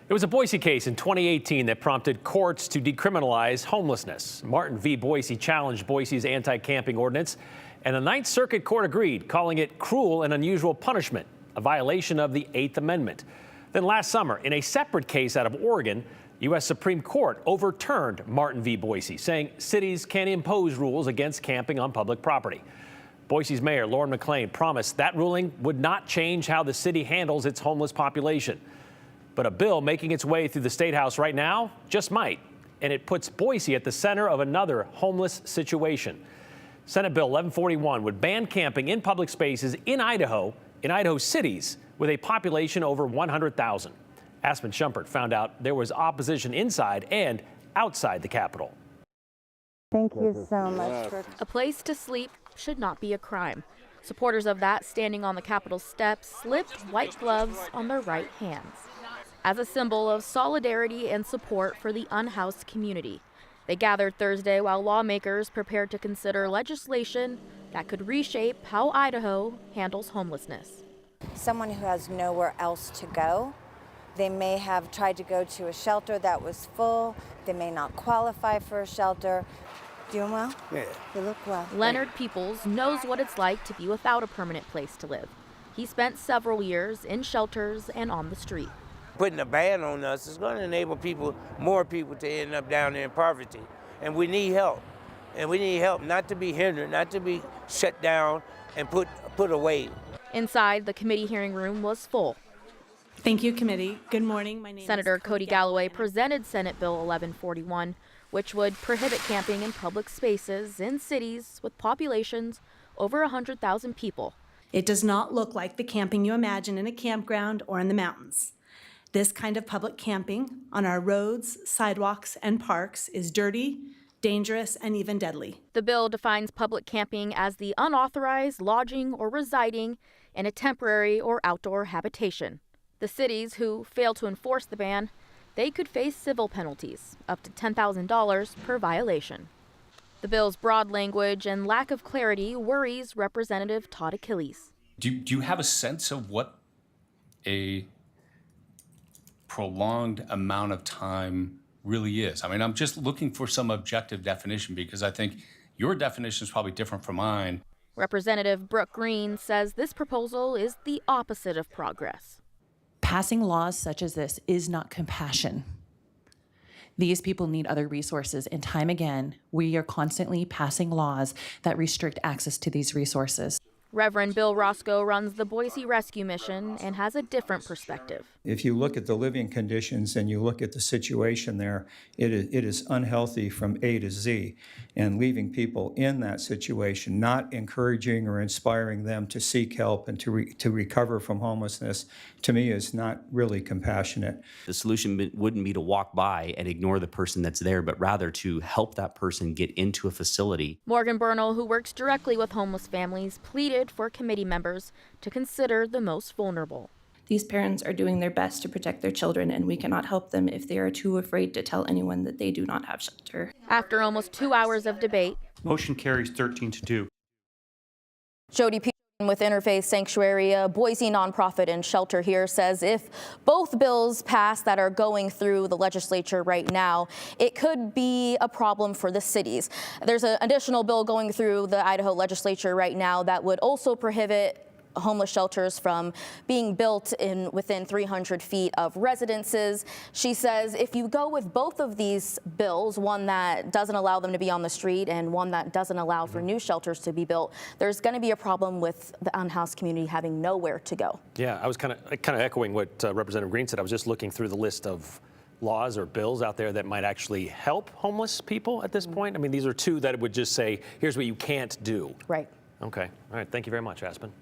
It was a Boise case in 2018 that prompted courts to decriminalize homelessness. Martin v. Boise challenged Boise's anti-camping ordinance, and the Ninth Circuit Court agreed, calling it cruel and unusual punishment, a violation of the Eighth Amendment. Then last summer, in a separate case out of Oregon, U.S. Supreme Court overturned Martin v. Boise, saying cities can impose rules against camping on public property. Boise's mayor, Lauren McLean, promised that ruling would not change how the city handles its homeless population. But a bill making its way through the State House right now just might, and it puts Boise at the center of another homeless situation. Senate Bill 1141 would ban camping in public spaces in Idaho cities with a population over 100,000. Aspen Shumpert found out there was opposition inside and outside the Capitol. Thank you so much. A place to sleep should not be a crime. Supporters of that standing on the Capitol steps slipped white gloves on their right hands as a symbol of solidarity and support for the unhoused community. They gathered Thursday while lawmakers prepared to consider legislation that could reshape how Idaho handles homelessness. Someone who has nowhere else to go, they may have tried to go to a shelter that was full, they may not qualify for a shelter. Doing well? Yeah. You look well. Leonard Peoples knows what it's like to be without a permanent place to live. He spent several years in shelters and on the street. Putting a ban on us is going to enable more people to end up down there in poverty. And we need help. And we need help not to be hindered, not to be shut down and put away. Inside, the committee hearing room was full. Thank you, committee. Good morning. My name Senator is Cody Galloway presented Senate Bill 1141, which would prohibit camping in public spaces in cities with populations over 100,000 people. It does not look like the camping you imagine in a campground or in the mountains. This kind of public camping on our roads, sidewalks, and parks is dirty, dangerous, and even deadly. The bill defines public camping as the unauthorized lodging or residing in a temporary or outdoor habitation. The cities who fail to enforce the ban, they could face civil penalties, up to $10,000 per violation. The bill's broad language and lack of clarity worries Representative Todd Achilles. Do you have a sense of what a prolonged amount of time really is? I mean, I'm just looking for some objective definition because I think your definition is probably different from mine. Representative Brooke Green says this proposal is the opposite of progress. Passing laws such as this is not compassion. These people need other resources, and time again, we are constantly passing laws that restrict access to these resources. Reverend Bill Roscoe runs the Boise Rescue Mission and has a different perspective. If you look at the living conditions and you look at the situation there, it is unhealthy from A to Z. And leaving people in that situation, not encouraging or inspiring them to seek help and to recover from homelessness, to me is not really compassionate. The solution wouldn't be to walk by and ignore the person that's there, but rather to help that person get into a facility. Morgan Bernal, who works directly with homeless families, pleaded for committee members to consider the most vulnerable. These parents are doing their best to protect their children, and we cannot help them if they are too afraid to tell anyone that they do not have shelter. After almost 2 hours of debate, motion carries 13-2. Jody Peterson with Interfaith Sanctuary, a Boise nonprofit and shelter here, says if both bills pass that are going through the legislature right now, it could be a problem for the cities. There's an additional bill going through the Idaho legislature right now that would also prohibit homeless shelters from being built within 300 feet of residences. She says if you go with both of these bills, one that doesn't allow them to be on the street and one that doesn't allow for new shelters to be built, there's going to be a problem with the unhoused community having nowhere to go. Yeah, I was kind of echoing what Representative Green said. I was just looking through the list of laws or bills out there that might actually help homeless people at this point. I mean, these are two that would just say, here's what you can't do. Right. Okay. All right. Thank you very much, Aspen.